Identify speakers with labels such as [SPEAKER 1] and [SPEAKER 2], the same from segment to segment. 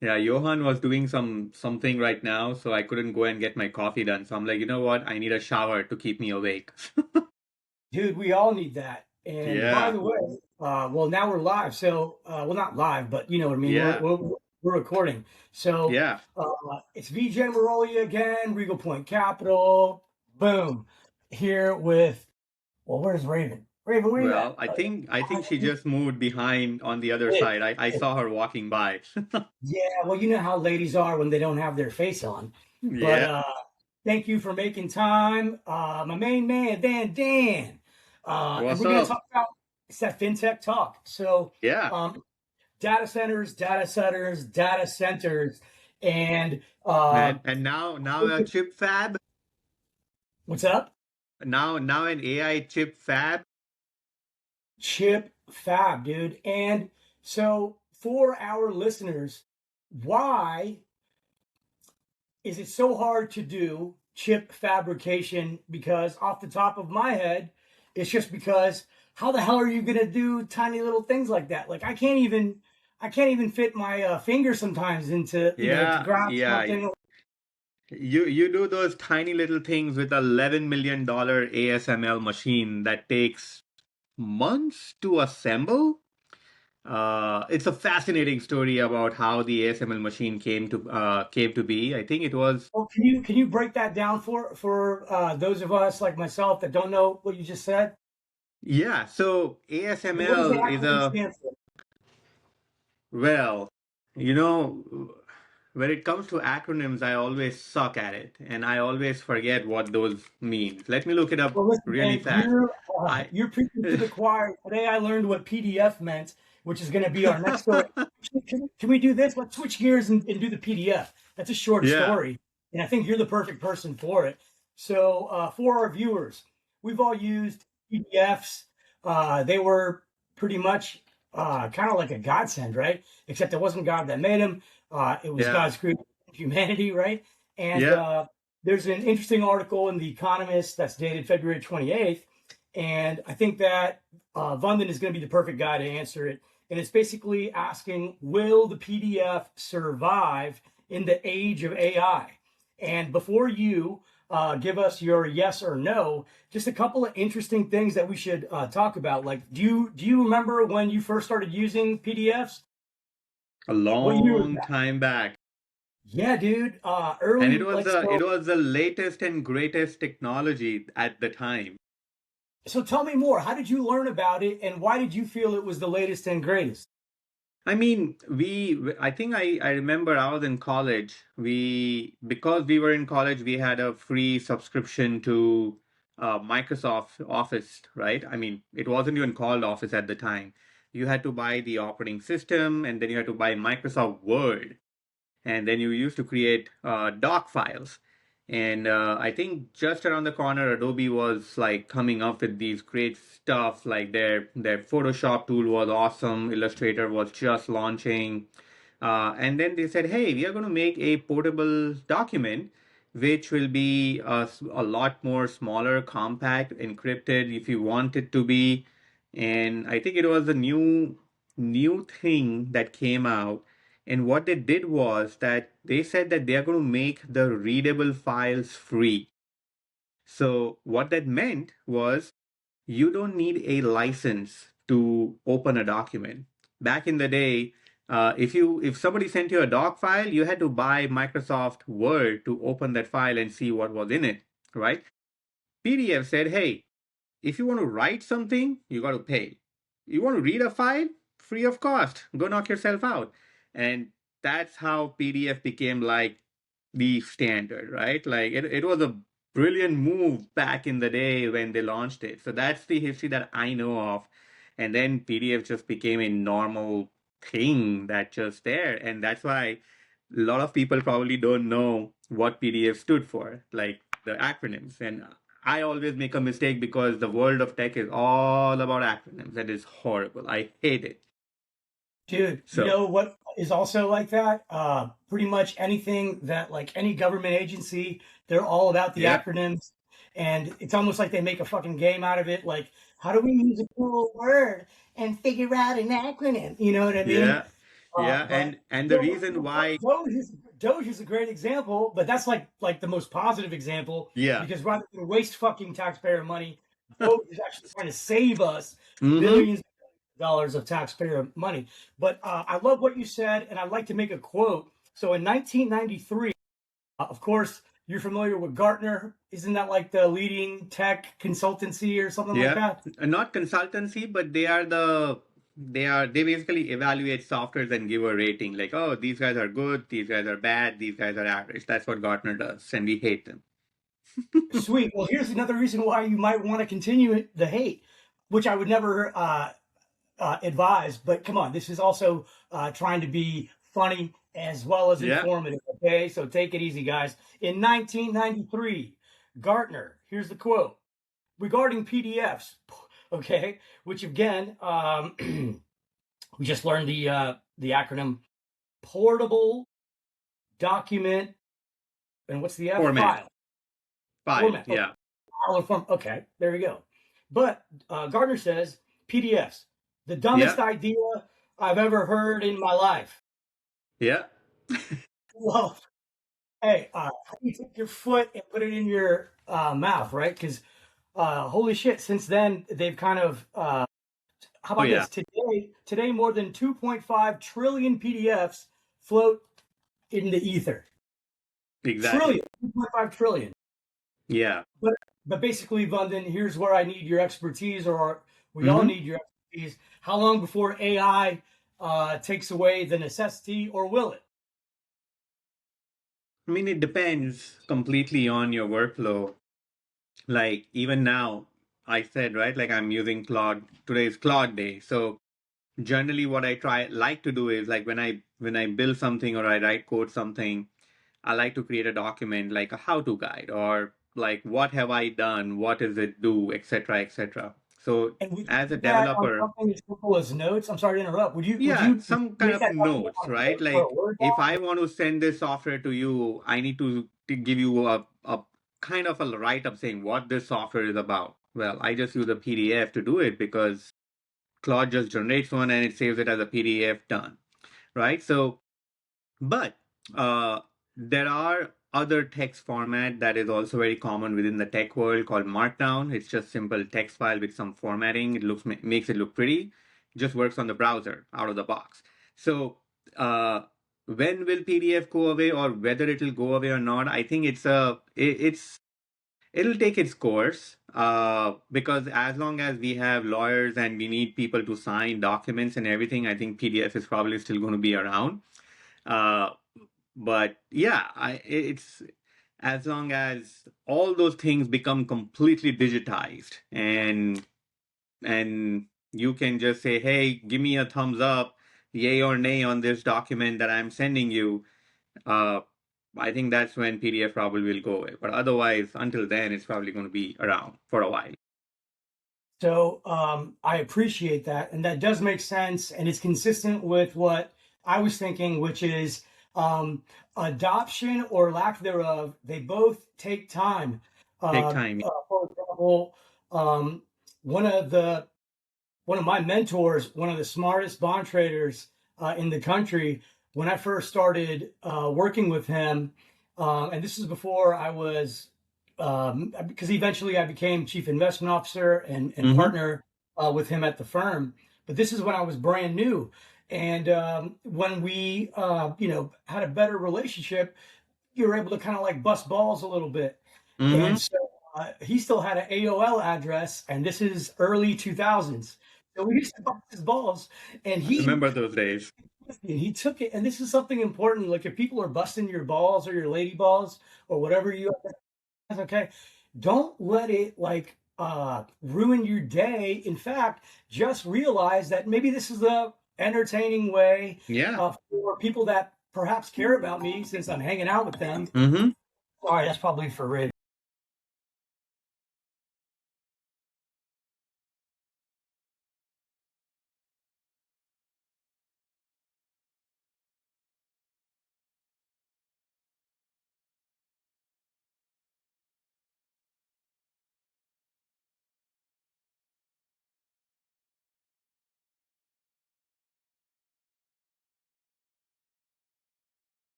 [SPEAKER 1] Yeah, Johan was doing something right now, so I couldn't go and get my coffee done. So I'm like, you know what? I need a shower to keep me awake.
[SPEAKER 2] Dude, we all need that. And by
[SPEAKER 1] Yeah,
[SPEAKER 2] the way, well, now we're live. So, well, not live, but you know what I mean.
[SPEAKER 1] yeah,
[SPEAKER 2] We're recording. So,
[SPEAKER 1] yeah.
[SPEAKER 2] it's VJ Maroli again, Regal Point Capital. Boom. Here with, well, where's Raven? Raven, where you at?
[SPEAKER 1] Well, I think she just moved behind on the other
[SPEAKER 2] Hey,
[SPEAKER 1] side. I
[SPEAKER 2] hey.
[SPEAKER 1] saw her walking by.
[SPEAKER 2] Yeah, well, you know how ladies are when they don't have their face on. But
[SPEAKER 1] Yeah.
[SPEAKER 2] thank you for making time. My main man, Van Dan. And
[SPEAKER 1] What's
[SPEAKER 2] we're going to
[SPEAKER 1] up?
[SPEAKER 2] talk about it's that FinTech talk. So,
[SPEAKER 1] Yeah.
[SPEAKER 2] um, data centers, data centers, data centers. And
[SPEAKER 1] And now a chip fab.
[SPEAKER 2] what's up?
[SPEAKER 1] Now an AI chip fab.
[SPEAKER 2] Chip fab, dude. And so, for our listeners, why is it so hard to do chip fabrication? Because off the top of my head, it's just because how the hell are you going to do tiny little things like that? Like I can't even fit my finger sometimes into to
[SPEAKER 1] Yeah,
[SPEAKER 2] grab
[SPEAKER 1] yeah.
[SPEAKER 2] something.
[SPEAKER 1] You do those tiny little things with $11 million ASML machine that takes months to assemble. It's a fascinating story about how the ASML machine came to be. I think it was
[SPEAKER 2] Well, can you break that down for those of us like myself that don't know what you just said?
[SPEAKER 1] yeah. So
[SPEAKER 2] What does the
[SPEAKER 1] ASML is
[SPEAKER 2] acronym
[SPEAKER 1] a
[SPEAKER 2] stand for?
[SPEAKER 1] well, you know, when it comes to acronyms, I always suck at it, and I always forget what those mean. Let me look it up
[SPEAKER 2] Well, listen,
[SPEAKER 1] really
[SPEAKER 2] man,
[SPEAKER 1] fast. I
[SPEAKER 2] you're preaching to the choir. Today, I learned what PDF meant, which is going to be our next story. Can we do this? Let's switch gears and do the PDF. That's a short
[SPEAKER 1] yeah,
[SPEAKER 2] story, and I think you're the perfect person for it. So, for our viewers, we've all used PDFs. They were pretty much kind of like a godsend, right? Except it wasn't God that made them. It was
[SPEAKER 1] yeah,
[SPEAKER 2] God's creation of humanity, right? And
[SPEAKER 1] yeah.
[SPEAKER 2] there's an interesting article in The Economist that's dated February 28th. And I think that Vandan is going to be the perfect guy to answer it. And it's basically asking, will the PDF survive in the age of AI? And before you give us your yes or no, just a couple of interesting things that we should talk about. Like, do you remember when you first started using PDFs?
[SPEAKER 1] A
[SPEAKER 2] What year was
[SPEAKER 1] long
[SPEAKER 2] that?
[SPEAKER 1] time back.
[SPEAKER 2] Yeah, dude.
[SPEAKER 1] And it
[SPEAKER 2] Early,
[SPEAKER 1] was
[SPEAKER 2] like
[SPEAKER 1] the
[SPEAKER 2] so.
[SPEAKER 1] it was the latest and greatest technology at the time.
[SPEAKER 2] So tell me more. How did you learn about it, and why did you feel it was the latest and greatest?
[SPEAKER 1] I mean, I think I remember I was in college. Because we were in college, we had a free subscription to Microsoft Office, right? I mean, it wasn't even called Office at the time. You had to buy the operating system, and then you had to buy Microsoft Word, and then you used to create doc files. And I think just around the corner, Adobe was like coming up with these great stuff. Like their Photoshop tool was awesome. Illustrator was just launching, and then they said, "Hey, we are going to make a portable document." Which will be a lot more smaller, compact, encrypted if you want it to be. And I think it was a new thing that came out, and what they did was that they said that they are going to make the readable files free. So, what that meant was you don't need a license to open a document. Back in the day, if somebody sent you a doc file, you had to buy Microsoft Word to open that file and see what was in it, right? PDF said, hey, if you want to write something, you got to pay. You want to read a file? Free of cost. Go knock yourself out. And that's how PDF became like the standard, right? Like it was a brilliant move back in the day when they launched it. So that's the history that I know of. And then PDF just became a normal thing that just there. And that's why a lot of people probably don't know what PDF stood for, like the acronyms. And I always make a mistake because the world of tech is all about acronyms. That is horrible. I hate it.
[SPEAKER 2] Dude, you
[SPEAKER 1] So,
[SPEAKER 2] know what is also like that? Pretty much anything that, like any government agency, they're all about the
[SPEAKER 1] yeah,
[SPEAKER 2] acronyms. And it's almost like they make a fucking game out of it. Like, how do we use a cool word and figure out an acronym? You know what I mean?
[SPEAKER 1] yeah. Yeah,
[SPEAKER 2] But
[SPEAKER 1] and the
[SPEAKER 2] you
[SPEAKER 1] reason
[SPEAKER 2] know,
[SPEAKER 1] why,
[SPEAKER 2] Doge is a great example, but that's like the most positive example
[SPEAKER 1] yeah.
[SPEAKER 2] because rather than waste fucking taxpayer money, Doge is actually trying to save us
[SPEAKER 1] Mm-hmm.
[SPEAKER 2] billions of dollars of taxpayer money. But I love what you said, and I'd like to make a quote. So in 1993, of course, you're familiar with Gartner. Isn't that like the leading tech consultancy or something like
[SPEAKER 1] Yeah,
[SPEAKER 2] that?
[SPEAKER 1] not consultancy, but they basically evaluate softwares and give a rating like, oh, these guys are good, these guys are bad, these guys are average. That's what Gartner does, and we hate them.
[SPEAKER 2] Sweet. Well, here's another reason why you might want to continue the hate, which I would never advise. But come on, this is also trying to be funny as well as
[SPEAKER 1] Yeah.
[SPEAKER 2] informative. Okay, so take it easy, guys. In 1993, Gartner. Here's the quote regarding PDFs. Okay, which again, we just learned the acronym portable document, and what's the F
[SPEAKER 1] Format,
[SPEAKER 2] file
[SPEAKER 1] file.
[SPEAKER 2] format? Oh,
[SPEAKER 1] Yeah.
[SPEAKER 2] file or form. Okay, there we go. But Gardner says PDFs, the dumbest
[SPEAKER 1] Yeah.
[SPEAKER 2] idea I've ever heard in my life.
[SPEAKER 1] Yeah.
[SPEAKER 2] Well, hey, you take your foot and put it in your mouth, right? Because holy shit, since then they've kind of. How
[SPEAKER 1] Oh
[SPEAKER 2] about
[SPEAKER 1] yeah.
[SPEAKER 2] this? Today, more than 2.5 trillion PDFs float in the ether.
[SPEAKER 1] Exactly.
[SPEAKER 2] Trillion, 2.5 trillion.
[SPEAKER 1] Yeah.
[SPEAKER 2] But but basically, Vandan, here's where I need your expertise, or we all
[SPEAKER 1] Mm-hmm.
[SPEAKER 2] need your expertise. How long before AI takes away the necessity, or will it?
[SPEAKER 1] I mean, it depends completely on your workflow. Like even now, I said, right, like I'm using Claude. Today is Claude Day. So generally what I try like to do is like when I build something or I write code something, I like to create a document like a how-to guide or like what have I done, what does it do, etc., etc. So
[SPEAKER 2] And would you
[SPEAKER 1] as a
[SPEAKER 2] do that on
[SPEAKER 1] developer,
[SPEAKER 2] something as simple as notes? I'm sorry to interrupt.
[SPEAKER 1] yeah,
[SPEAKER 2] Would
[SPEAKER 1] some
[SPEAKER 2] you
[SPEAKER 1] kind
[SPEAKER 2] make
[SPEAKER 1] of
[SPEAKER 2] that document
[SPEAKER 1] notes,
[SPEAKER 2] on
[SPEAKER 1] right?
[SPEAKER 2] notes or a
[SPEAKER 1] Like
[SPEAKER 2] Word
[SPEAKER 1] if
[SPEAKER 2] doc?
[SPEAKER 1] I want to send this software to you, I need to give you a kind of a write-up saying what this software is about. Well, I just use a PDF to do it because Claude just generates one and it saves it as a PDF done, right? So but uh, there are other text format that is also very common within the tech world called Markdown. It's just simple text file with some formatting. It makes it look pretty. It just works on the browser out of the box. So when will PDF go away or whether it will go away or not? I think it'll take its course because as long as we have lawyers and we need people to sign documents and everything, I think PDF is probably still going to be around. Uh, but yeah, it's as long as all those things become completely digitized and you can just say, hey, give me a thumbs up, yay or nay on this document that I'm sending you. Uh, I think that's when PDF probably will go away. But otherwise, until then, it's probably going to be around for a while.
[SPEAKER 2] So I appreciate that, and that does make sense, and it's consistent with what I was thinking, which is um, adoption or lack thereof. They both take time.
[SPEAKER 1] Take
[SPEAKER 2] Uh,
[SPEAKER 1] time.
[SPEAKER 2] for example, um, one of the one of my mentors, one of the smartest bond traders in the country, when I first started working with him, and this is before I was, because eventually I became chief investment officer and
[SPEAKER 1] Mm-hmm.
[SPEAKER 2] partner with him at the firm. But this is when I was brand new. And when we, had a better relationship, you were able to kind of like bust balls a little bit.
[SPEAKER 1] Mm-hmm.
[SPEAKER 2] And so he still had an AOL address, and this is early 2000s. So we used to bust his balls, and
[SPEAKER 1] I remember those days.
[SPEAKER 2] he took it. And this is something important. Like if people are busting your balls or your lady balls or whatever you have, okay, don't let it like ruin your day. In fact, just realize that maybe this is a entertaining way
[SPEAKER 1] Yeah.
[SPEAKER 2] for people that perhaps care about me since I'm hanging out with them.
[SPEAKER 1] Mm-hmm.
[SPEAKER 2] Sorry, that's probably for Rig.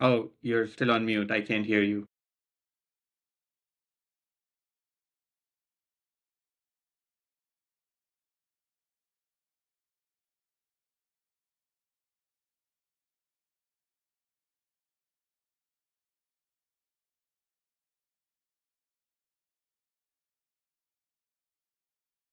[SPEAKER 1] Oh, you're still on mute. I can't hear you.